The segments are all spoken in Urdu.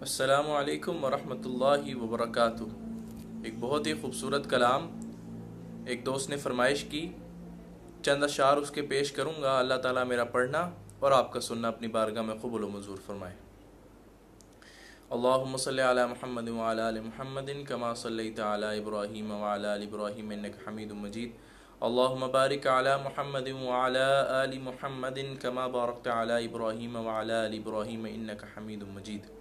السلام علیکم ورحمۃ اللہ وبرکاتہ۔ ایک بہت ہی خوبصورت کلام ایک دوست نے فرمائش کی، چند اشعار اس کے پیش کروں گا۔ اللہ تعالیٰ میرا پڑھنا اور آپ کا سننا اپنی بارگاہ میں قبول و منظور فرمائے۔ اللہم صلی علی محمد وعلی آل محمد کما صلیت علی ابراہیم وعلی آل ابراہیم انک حمید مجید۔ اللہم بارک علی محمد وعلی آل محمد کما بارکت علی ابراہیم وعلی آل ابراہیم انک حمید مجید۔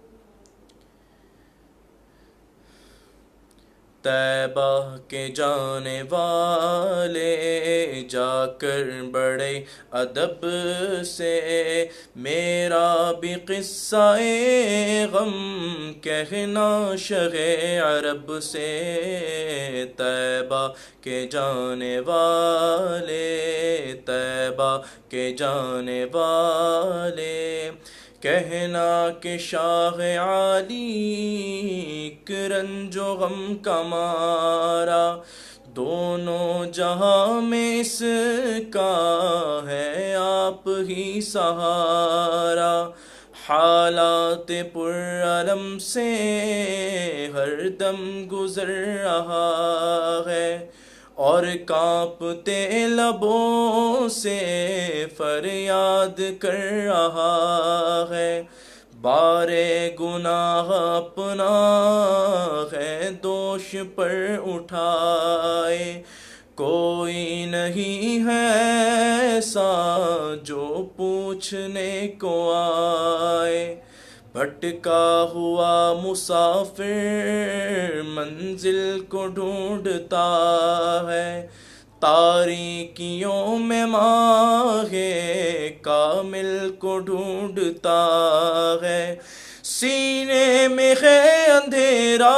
طیبہ کے جانے والے جا کر بڑے ادب سے میرا بھی قصہ غم کہنا شہ عرب سے۔ طیبہ کے جانے والے، طیبہ کے جانے والے، کہنا کہ شاہ عالی رنج و غم کا مارا، دونوں جہاں میں اس کا ہے آپ ہی سہارا۔ حالات پرعلم سے ہر دم گزر رہا ہے، اور کانپتے لبوں سے فریاد کر رہا ہے۔ بارے گناہ اپنا ہے دوش پر اٹھائے، کوئی نہیں ہے ایسا جو پوچھنے کو آئے۔ بھٹکا ہوا مسافر منزل کو ڈھونڈتا ہے، تاریکیوں میں ماہ کامل کو ڈھونڈتا ہے۔ سینے میں ہے اندھیرا،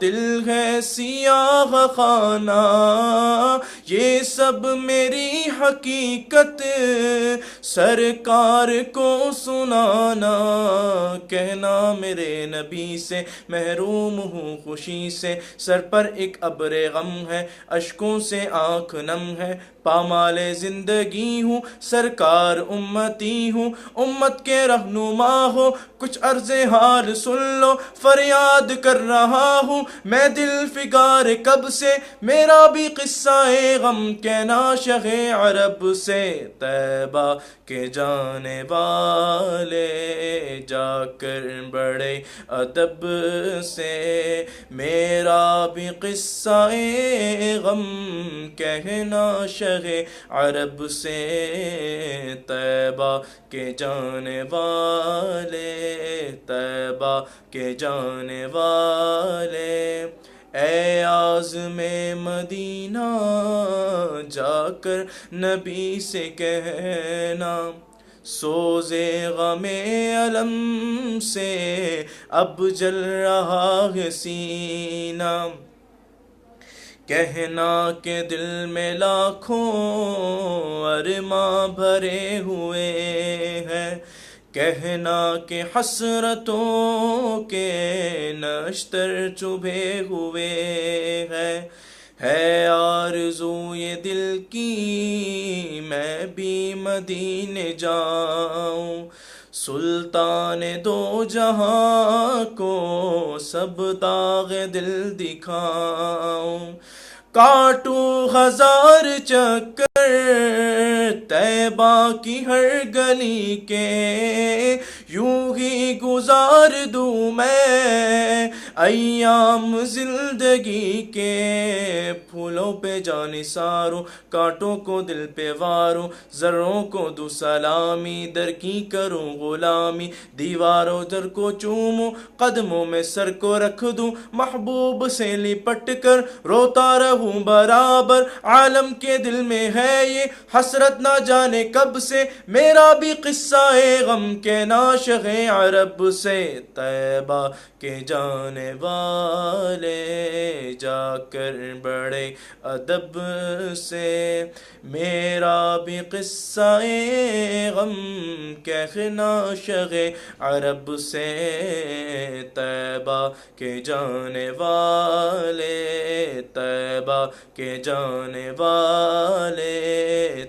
دل ہے سیاہ خانہ، یہ سب میری حقیقت سرکار کو سنانا۔ کہنا میرے نبی سے محروم ہوں خوشی سے، سر پر ایک ابر غم ہے، اشکوں سے آنکھ نم ہے۔ پامال زندگی ہوں، سرکار امتی ہوں، امت کے رہنما ہو، کچھ عرض حال سن لو۔ فریاد کر رہا ہوں میں دل فگار کب سے، میرا بھی قصہ غم کہنا شہ عرب سے۔ طیبہ کے جانے والے جا کر بڑے ادب سے میرا بھی قصہ غم کہنا شہ عرب سے۔ طیبہ کے جانے والے، طیبہ کے جانے والے، اے عازم مدینہ جا کر نبی سے کہنا، سوزے غم الم سے اب جل رہا ہے سینہ۔ کہنا کہ دل میں لاکھوں ارماں بھرے ہوئے ہیں، کہنا کہ حسرتوں کے نشتر چبھے ہوئے ہیں۔ ہے آرزو یہ دل کی میں بھی مدینے جاؤں، سلطان دو جہاں کو سب داغ دل دکھاؤں۔ کاٹوں ہزار چکر طیبہ کی ہر گلی کے، یوں ہی گزار دوں میں ایام زندگی کے۔ پھولوں پہ جان نثاروں، کانٹوں کو دل پہ واروں، ذروں کو دوں سلامی، در کی کروں غلامی۔ دیواروں در کو چوموں، قدموں میں سر کو رکھ دوں، محبوب سے لپٹ کر روتا رہوں برابر۔ عالم کے دل میں ہے یہ حسرت نہ جانے کب سے، میرا بھی قصہ غم کہنا شہ عرب سے۔ طیبہ کے جانے والے جا کر بڑے ادب سے میرا بھی قصہ غم کہنا شہ عرب سے۔ طیبہ کے جانے والے، طیبہ کے جانے والے،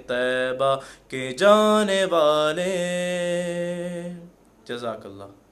طیبہ کے جانے والے۔ جزاک اللہ۔